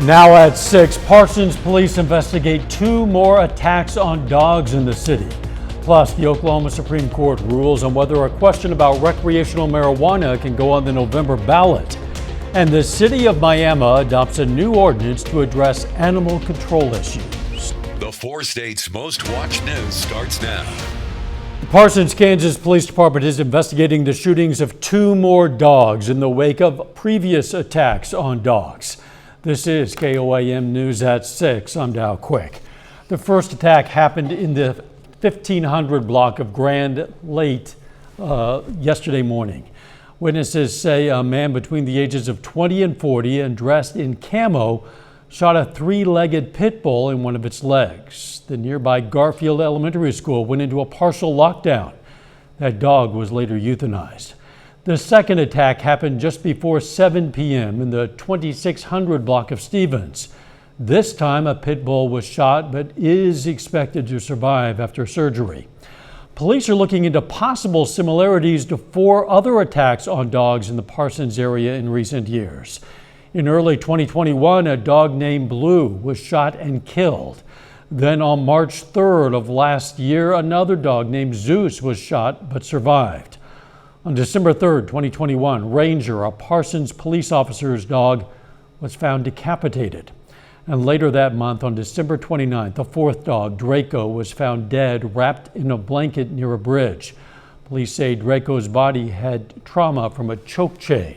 Now at 6, Parsons police investigate 2 more attacks on dogs in the city. Plus, the Oklahoma Supreme Court rules on whether a question about recreational marijuana can go on the November ballot. And the city of Miami adopts a new ordinance to address animal control issues. The 4 states' most watched news starts now. The Parsons, Kansas Police Department is investigating the shootings of 2 more dogs in the wake of previous attacks on dogs. This is KOAM News at 6. I'm Dow Quick. The first attack happened in the 1500 block of Grand late yesterday morning. Witnesses say a man between the ages of 20 and 40 and dressed in camo shot a 3-legged pit bull in one of its legs. The nearby Garfield Elementary School went into a partial lockdown. That dog was later euthanized. The second attack happened just before 7 p.m. in the 2600 block of Stevens. This time a pit bull was shot but is expected to survive after surgery. Police are looking into possible similarities to 4 other attacks on dogs in the Parsons area in recent years. In early 2021, a dog named Blue was shot and killed. Then on March 3rd of last year, another dog named Zeus was shot but survived. On December 3rd, 2021, Ranger, a Parsons police officer's dog, was found decapitated. And later that month, on December 29th, a 4th dog, Draco, was found dead, wrapped in a blanket near a bridge. Police say Draco's body had trauma from a choke chain.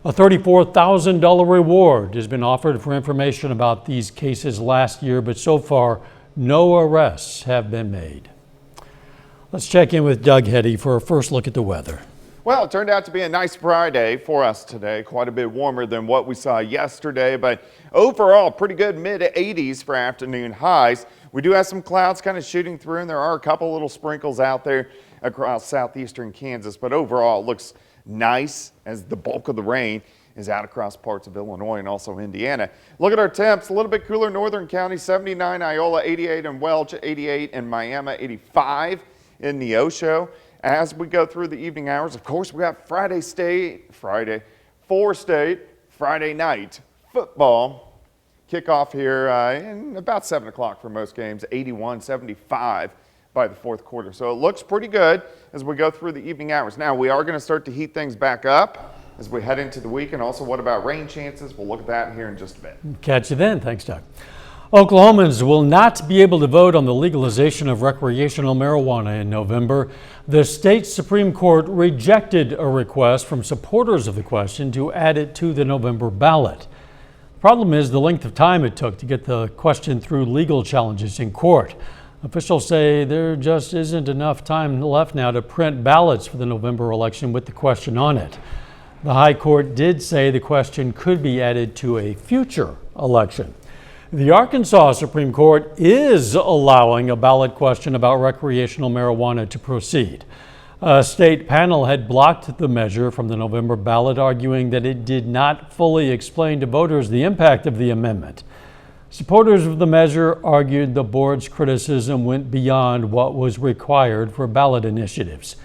A $34,000 reward has been offered for information about these cases last year, but so far, no arrests have been made. Let's check in with Doug Heddy for a first look at the weather. Well, it turned out to be a nice Friday for us today, quite a bit warmer than what we saw yesterday, but overall pretty good mid-80s for afternoon highs. We do have some clouds kind of shooting through, and there are a couple little sprinkles out there across southeastern Kansas, but overall it looks nice as the bulk of the rain is out across parts of Illinois and also Indiana. Look at our temps, a little bit cooler northern counties, 79 Iola, 88 in Welch, 88 in Miami, 85 in Neosho. As we go through the evening hours, of course, we got Friday Friday night football kickoff here in about 7 o'clock for most games, 81-75 by the 4th quarter. So it looks pretty good as we go through the evening hours. Now, we are going to start to heat things back up as we head into the weekend. Also, what about rain chances? We'll look at that here in just a bit. Catch you then. Thanks, Doug. Oklahomans will not be able to vote on the legalization of recreational marijuana in November. The state Supreme Court rejected a request from supporters of the question to add it to the November ballot. The problem is the length of time it took to get the question through legal challenges in court. Officials say there just isn't enough time left now to print ballots for the November election with the question on it. The High Court did say the question could be added to a future election. The Arkansas Supreme Court is allowing a ballot question about recreational marijuana to proceed. A state panel had blocked the measure from the November ballot, arguing that it did not fully explain to voters the impact of the amendment. Supporters of the measure argued the board's criticism went beyond what was required for ballot initiatives.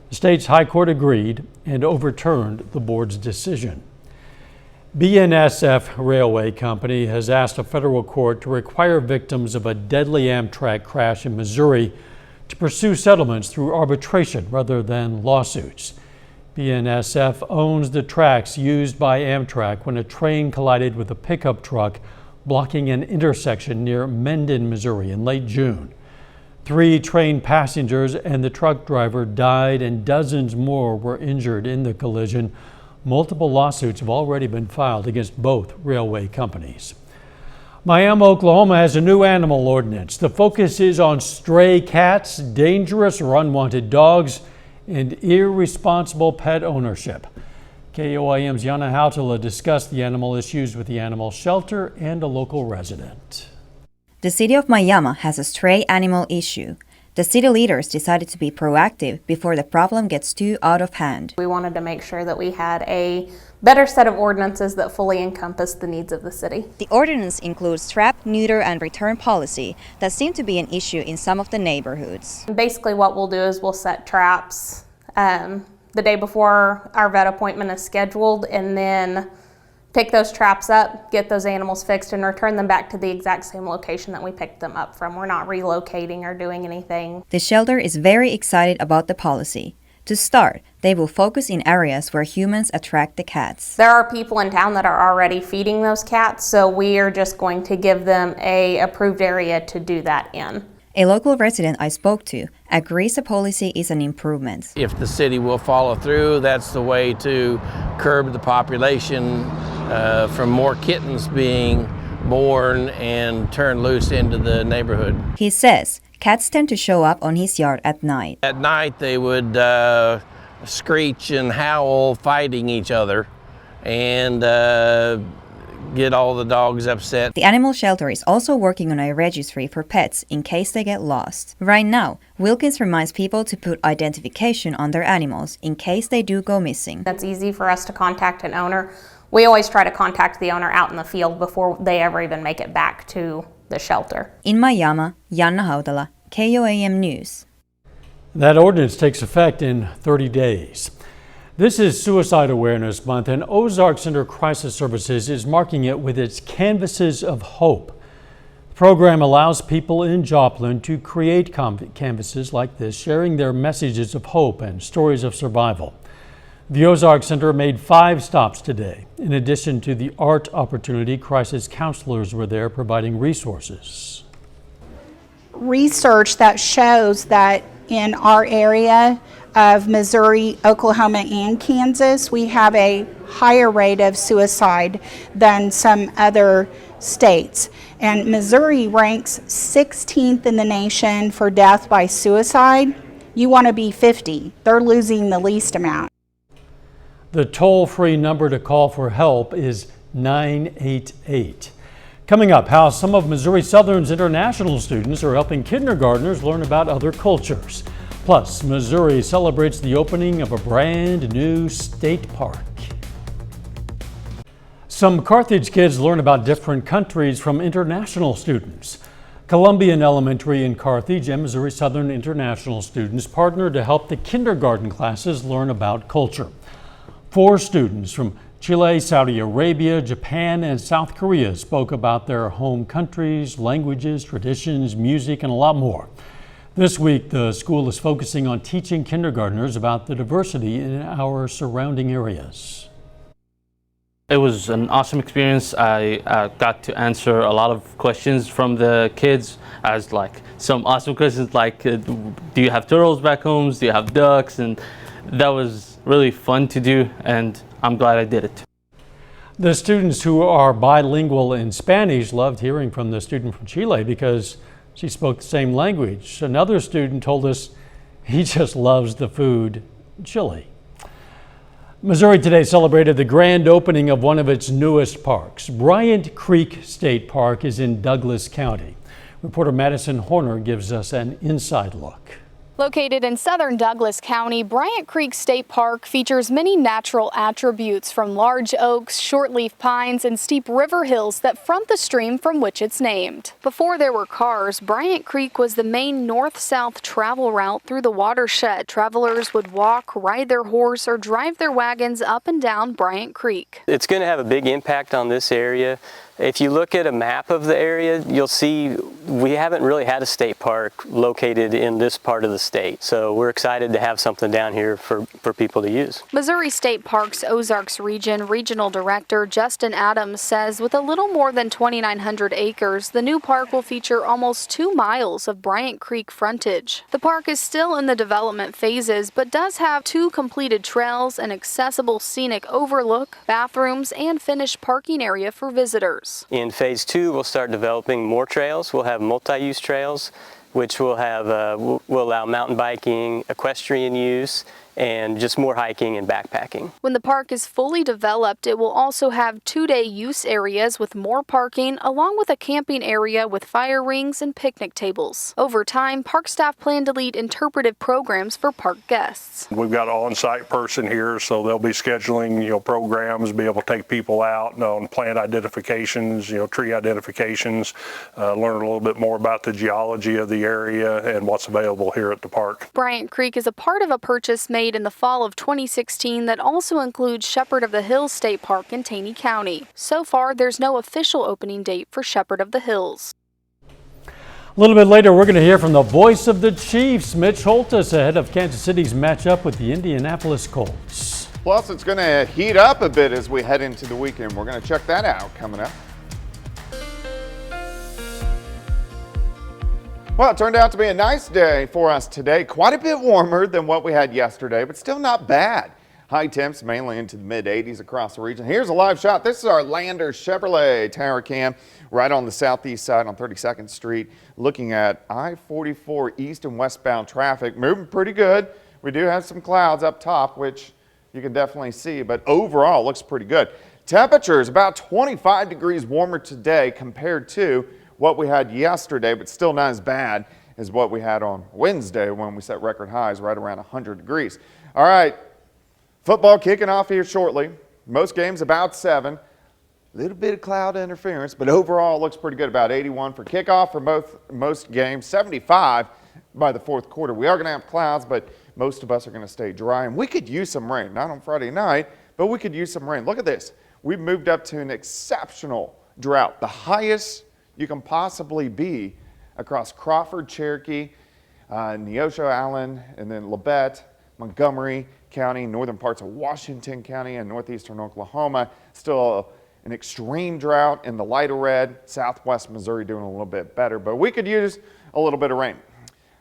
The state's High Court agreed and overturned the board's decision. BNSF Railway Company has asked a federal court to require victims of a deadly Amtrak crash in Missouri to pursue settlements through arbitration rather than lawsuits. BNSF owns the tracks used by Amtrak when a train collided with a pickup truck, blocking an intersection near Mendon, Missouri in late June. 3 train passengers and the truck driver died and dozens more were injured in the collision. Multiple lawsuits have already been filed against both railway companies. Miami, Oklahoma has a new animal ordinance. The focus is on stray cats, dangerous or unwanted dogs, and irresponsible pet ownership. KOAM's Yana Hautala discussed the animal issues with the animal shelter and a local resident. The city of Miami has a stray animal issue. The city leaders decided to be proactive before the problem gets too out of hand. We wanted to make sure that we had a better set of ordinances that fully encompass the needs of the city. The ordinance includes trap, neuter, and return policy that seem to be an issue in some of the neighborhoods. Basically what we'll do is we'll set traps the day before our vet appointment is scheduled, and then pick those traps up, get those animals fixed, and return them back to the exact same location that we picked them up from. We're not relocating or doing anything. The shelter is very excited about the policy. To start, they will focus in areas where humans attract the cats. There are people in town that are already feeding those cats, so we are just going to give them an approved area to do that in. A local resident I spoke to agrees the policy is an improvement. If the city will follow through, that's the way to curb the population from more kittens being born and turned loose into the neighborhood. He says cats tend to show up on his yard at night. At night they would screech and howl, fighting each other, and get all the dogs upset. The animal shelter is also working on a registry for pets in case they get lost. Right now, Wilkins reminds people to put identification on their animals in case they do go missing. That's easy for us to contact an owner. We always try to contact the owner out in the field before they ever even make it back to the shelter. In Miami, Janna Hautala, KOAM News. That ordinance takes effect in 30 days. This is Suicide Awareness Month, and Ozark Center Crisis Services is marking it with its Canvases of Hope. The program allows people in Joplin to create canvases like this, sharing their messages of hope and stories of survival. The Ozark Center made 5 stops today. In addition to the art opportunity, crisis counselors were there providing resources. Research that shows that in our area of Missouri, Oklahoma, and Kansas, we have a higher rate of suicide than some other states. And Missouri ranks 16th in the nation for death by suicide. You want to be 50. They're losing the least amount. The toll-free number to call for help is 988. Coming up, how some of Missouri Southern's international students are helping kindergartners learn about other cultures. Plus, Missouri celebrates the opening of a brand new state park. Some Carthage kids learn about different countries from international students. Columbian Elementary in Carthage and Missouri Southern international students partnered to help the kindergarten classes learn about culture. 4 students from Chile, Saudi Arabia, Japan, and South Korea spoke about their home countries, languages, traditions, music, and a lot more. This week, the school is focusing on teaching kindergartners about the diversity in our surrounding areas. It was an awesome experience. I got to answer a lot of questions from the kids, as like some awesome questions like, do you have turtles back home? Do you have ducks? And that was really fun to do, and I'm glad I did it. The students who are bilingual in Spanish loved hearing from the student from Chile because she spoke the same language. Another student told us he just loves the food chili. Missouri today celebrated the grand opening of one of its newest parks. Bryant Creek State Park is in Douglas County. Reporter Madison Horner gives us an inside look. Located in southern Douglas County, Bryant Creek State Park features many natural attributes from large oaks, shortleaf pines, and steep river hills that front the stream from which it's named. Before there were cars, Bryant Creek was the main north-south travel route through the watershed. Travelers would walk, ride their horse, or drive their wagons up and down Bryant Creek. It's going to have a big impact on this area. If you look at a map of the area, you'll see we haven't really had a state park located in this part of the state. So we're excited to have something down here for people to use. Missouri State Parks Ozarks Region Regional Director Justin Adams says with a little more than 2,900 acres, the new park will feature almost 2 miles of Bryant Creek frontage. The park is still in the development phases, but does have 2 completed trails, an accessible scenic overlook, bathrooms, and finished parking area for visitors. In phase 2, we'll start developing more trails. We'll have multi-use trails, which will allow mountain biking, equestrian use, and just more hiking and backpacking. When the park is fully developed, it will also have 2-day use areas with more parking, along with a camping area with fire rings and picnic tables. Over time, park staff plan to lead interpretive programs for park guests. We've got an on-site person here, so they'll be scheduling, programs, be able to take people out on plant identifications, tree identifications, learn a little bit more about the geology of the the area and what's available here at the park. Bryant Creek is a part of a purchase made in the fall of 2016 that also includes Shepherd of the Hills State Park in Taney County. So far, there's no official opening date for Shepherd of the Hills. A little bit later, we're going to hear from the voice of the Chiefs, Mitch Holthus, ahead of Kansas City's matchup with the Indianapolis Colts. Plus, it's going to heat up a bit as we head into the weekend. We're going to check that out coming up. Well, it turned out to be a nice day for us today. Quite a bit warmer than what we had yesterday, but still not bad. High temps mainly into the mid-80s across the region. Here's a live shot. This is our Lander Chevrolet tower cam right on the southeast side on 32nd Street, looking at I-44 east and westbound traffic. Moving pretty good. We do have some clouds up top, which you can definitely see, but overall looks pretty good. Temperature is about 25 degrees warmer today compared to what we had yesterday, but still not as bad as what we had on Wednesday when we set record highs right around 100 degrees. All right. Football kicking off here shortly. Most games about 7. A little bit of cloud interference, but overall it looks pretty good. About 81 for kickoff for most games, 75 by the fourth quarter. We are going to have clouds, but most of us are going to stay dry. And we could use some rain, not on Friday night, but we could use some rain. Look at this. We've moved up to an exceptional drought, the highest you can possibly be across Crawford, Cherokee, Neosho, Allen, and then Labette, Montgomery County, northern parts of Washington County, and northeastern Oklahoma. Still an extreme drought in the lighter red. Southwest Missouri doing a little bit better, but we could use a little bit of rain.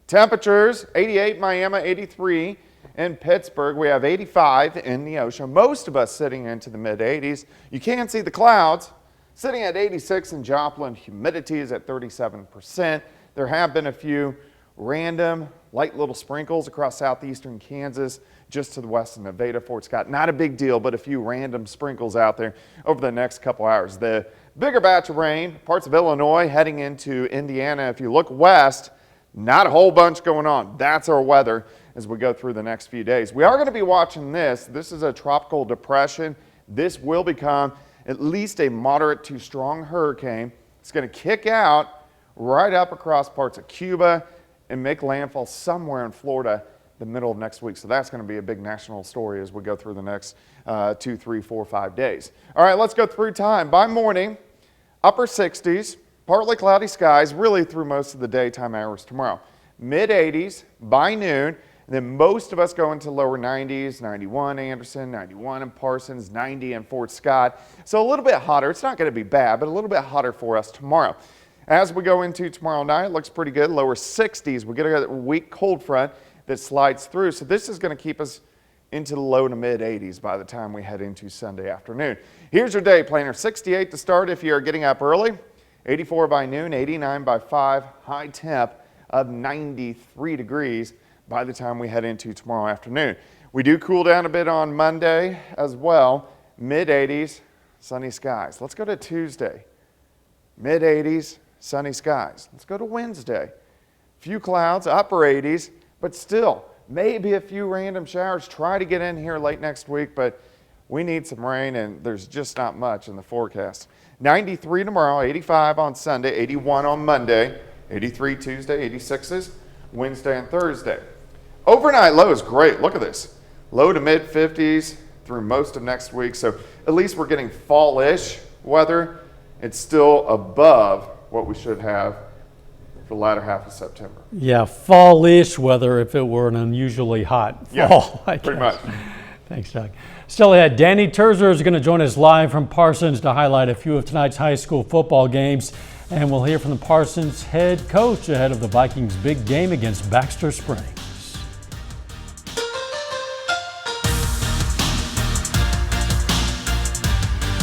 Temperatures, 88 Miami, 83 in Pittsburgh. We have 85 in Neosho. Most of us sitting into the mid-80s. You can see the clouds. Sitting at 86 in Joplin. Humidity is at 37%. There have been a few random light little sprinkles across southeastern Kansas, just to the west of Nevada, Fort Scott. Not a big deal, but a few random sprinkles out there over the next couple hours. The bigger batch of rain, parts of Illinois heading into Indiana. If you look west, not a whole bunch going on. That's our weather as we go through the next few days. We are going to be watching this. This is a tropical depression. This will become at least a moderate to strong hurricane. It's going to kick out right up across parts of Cuba and make landfall somewhere in Florida the middle of next week. So that's going to be a big national story as we go through the next 2, 3, 4, 5 days. All right, let's go through time. By morning, upper 60s, partly cloudy skies really through most of the daytime hours tomorrow. Mid-80s by noon, and then most of us go into lower 90s, 91 Anderson, 91 in Parsons, 90 in Fort Scott. So a little bit hotter. It's not going to be bad, but a little bit hotter for us tomorrow. As we go into tomorrow night, it looks pretty good. Lower 60s. We get a weak cold front that slides through. So this is going to keep us into the low to mid 80s by the time we head into Sunday afternoon. Here's your day planner. 68 to start if you're getting up early. 84 by noon, 89 by 5. High temp of 93 degrees by the time we head into tomorrow afternoon. We do cool down a bit on Monday as well. Mid 80s, sunny skies. Let's go to Tuesday. Mid 80s. Sunny skies. Let's go to Wednesday. Few clouds, upper 80s, but still maybe a few random showers. Try to get in here late next week, but we need some rain, and there's just not much in the forecast. 93 tomorrow, 85 on Sunday, 81 on Monday, 83 Tuesday, 86s Wednesday and Thursday. Overnight low is great. Look at this. Low to mid 50s through most of next week, so at least we're getting fall-ish weather. It's still above what we should have for the latter half of September. Yeah, fall-ish weather if it were an unusually hot fall. Yeah, pretty much. Thanks, Doug. Still ahead, Danny Terzer is going to join us live from Parsons to highlight a few of tonight's high school football games. And we'll hear from the Parsons head coach ahead of the Vikings' big game against Baxter Springs.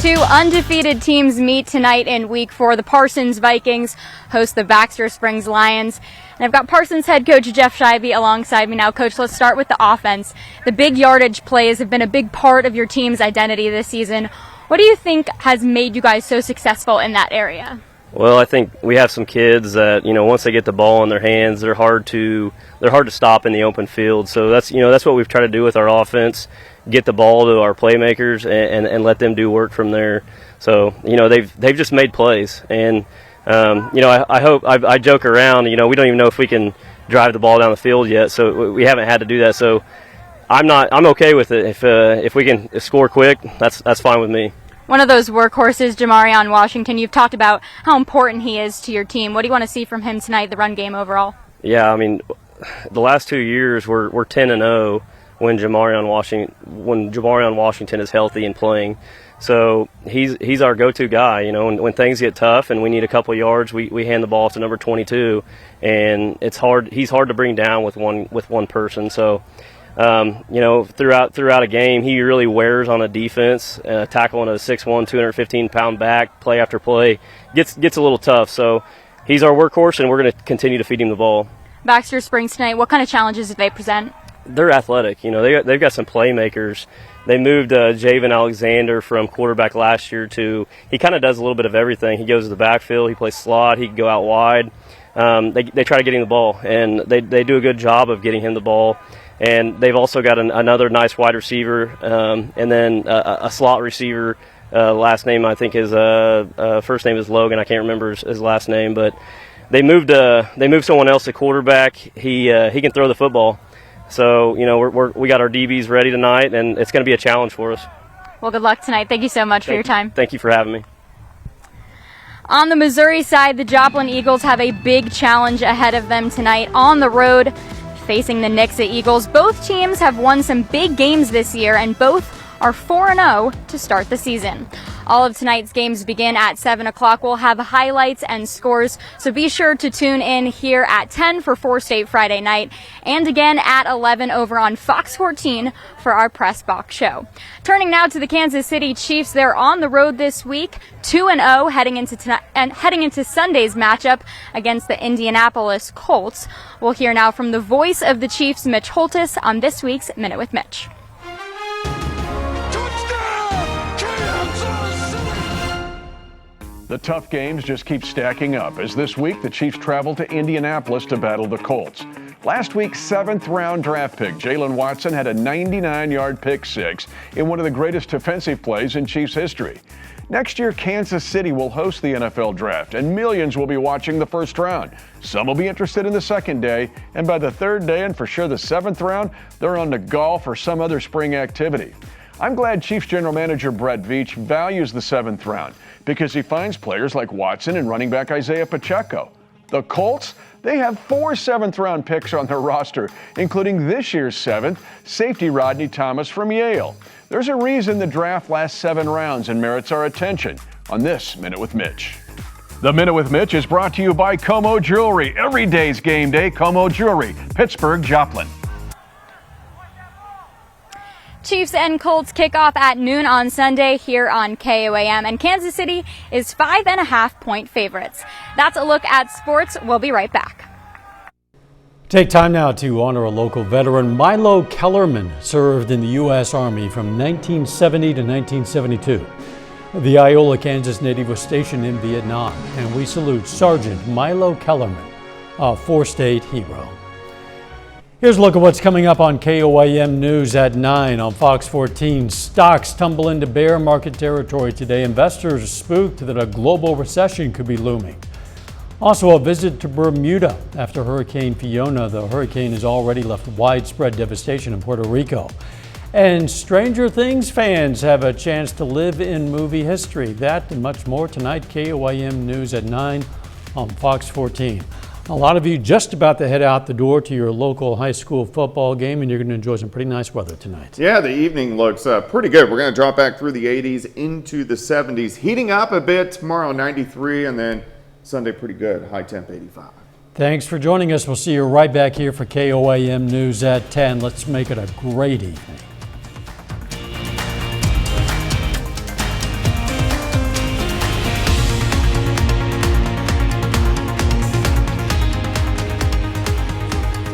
Two undefeated teams meet tonight in week 4. The Parsons Vikings host the Baxter Springs Lions. And I've got Parsons head coach Jeff Scheibe alongside me now. Coach, let's start with the offense. The big yardage plays have been a big part of your team's identity this season. What do you think has made you guys so successful in that area? Well, I think we have some kids that, once they get the ball in their hands, they're hard to stop in the open field. So that's what we've tried to do with our offense. Get the ball to our playmakers and let them do work from there. So, they've just made plays, and I joke around, we don't even know if we can drive the ball down the field yet, so we haven't had to do that. So I'm okay with it. If we can score quick, that's fine with me. One of those workhorses, Jamarion Washington, you've talked about how important he is to your team. What do you want to see from him tonight, the run game overall? Yeah, I mean, the last 2 years we're 10-0 when Jamarion Washington is healthy and playing. So he's our go-to guy. When things get tough and we need a couple yards, we hand the ball to number 22, and it's hard. He's hard to bring down with one person. So. Throughout a game, he really wears on a defense. Tackling a 6'1", 215-pound back, play after play, gets a little tough. So he's our workhorse, and we're going to continue to feed him the ball. Baxter Springs tonight, what kind of challenges did they present? They're athletic. They've got some playmakers. They moved Javen Alexander from quarterback last year to, he kind of does a little bit of everything. He goes to the backfield, he plays slot, he can go out wide. They try to get him the ball, and they do a good job of getting him the ball. And they've also got another nice wide receiver, and then a slot receiver. Last name I think first name is Logan. I can't remember his last name, but they moved someone else to quarterback. He can throw the football, so we got our DBs ready tonight, and it's going to be a challenge for us. Well, good luck tonight. Thank you so much for your time. Thank you for having me. On the Missouri side, the Joplin Eagles have a big challenge ahead of them tonight on the road, facing the Nixa Eagles. Both teams have won some big games this year, and both are 4-0 to start the season. All of tonight's games begin at 7 o'clock. We'll have highlights and scores, so be sure to tune in here at 10 for 4-State Friday night, and again at 11 over on Fox 14 for our Press Box show. Turning now to the Kansas City Chiefs. They're on the road this week, 2-0 heading into Sunday's matchup against the Indianapolis Colts. We'll hear now from the voice of the Chiefs, Mitch Holtis, on this week's Minute with Mitch. The tough games just keep stacking up, as this week the Chiefs travel to Indianapolis to battle the Colts. Last week's 7th-round draft pick, Jalen Watson, had a 99-yard pick six in one of the greatest defensive plays in Chiefs history. Next year, Kansas City will host the NFL Draft, and millions will be watching the first round. Some will be interested in the second day, and by the third day, and for sure the 7th round, they're on to golf or some other spring activity. I'm glad Chiefs General Manager Brett Veach values the 7th round, because he finds players like Watson and running back Isaiah Pacheco. The Colts, they have 4 7th-round picks on their roster, including this year's 7th, safety Rodney Thomas from Yale. There's a reason the draft lasts 7 rounds and merits our attention on this Minute with Mitch. The Minute with Mitch is brought to you by Como Jewelry. Every day's game day, Como Jewelry, Pittsburgh, Joplin. Chiefs and Colts kick off at noon on Sunday here on KOAM, and Kansas City is 5.5-point favorites. That's a look at sports. We'll be right back. Take time now to honor a local veteran. Milo Kellerman served in the U.S. Army from 1970 to 1972. The Iola, Kansas native was stationed in Vietnam, and we salute Sergeant Milo Kellerman, a 4-state hero. Here's a look at what's coming up on KOAM News at 9 on Fox 14. Stocks tumble into bear market territory today. Investors are spooked that a global recession could be looming. Also, a visit to Bermuda after Hurricane Fiona. The hurricane has already left widespread devastation in Puerto Rico. And Stranger Things fans have a chance to live in movie history. That and much more tonight. KOAM News at 9 on Fox 14. A lot of you just about to head out the door to your local high school football game, and you're going to enjoy some pretty nice weather tonight. Yeah, the evening looks pretty good. We're going to drop back through the 80s into the 70s, heating up a bit tomorrow, 93, and then Sunday pretty good, high temp 85. Thanks for joining us. We'll see you right back here for KOAM News at 10. Let's make it a great evening.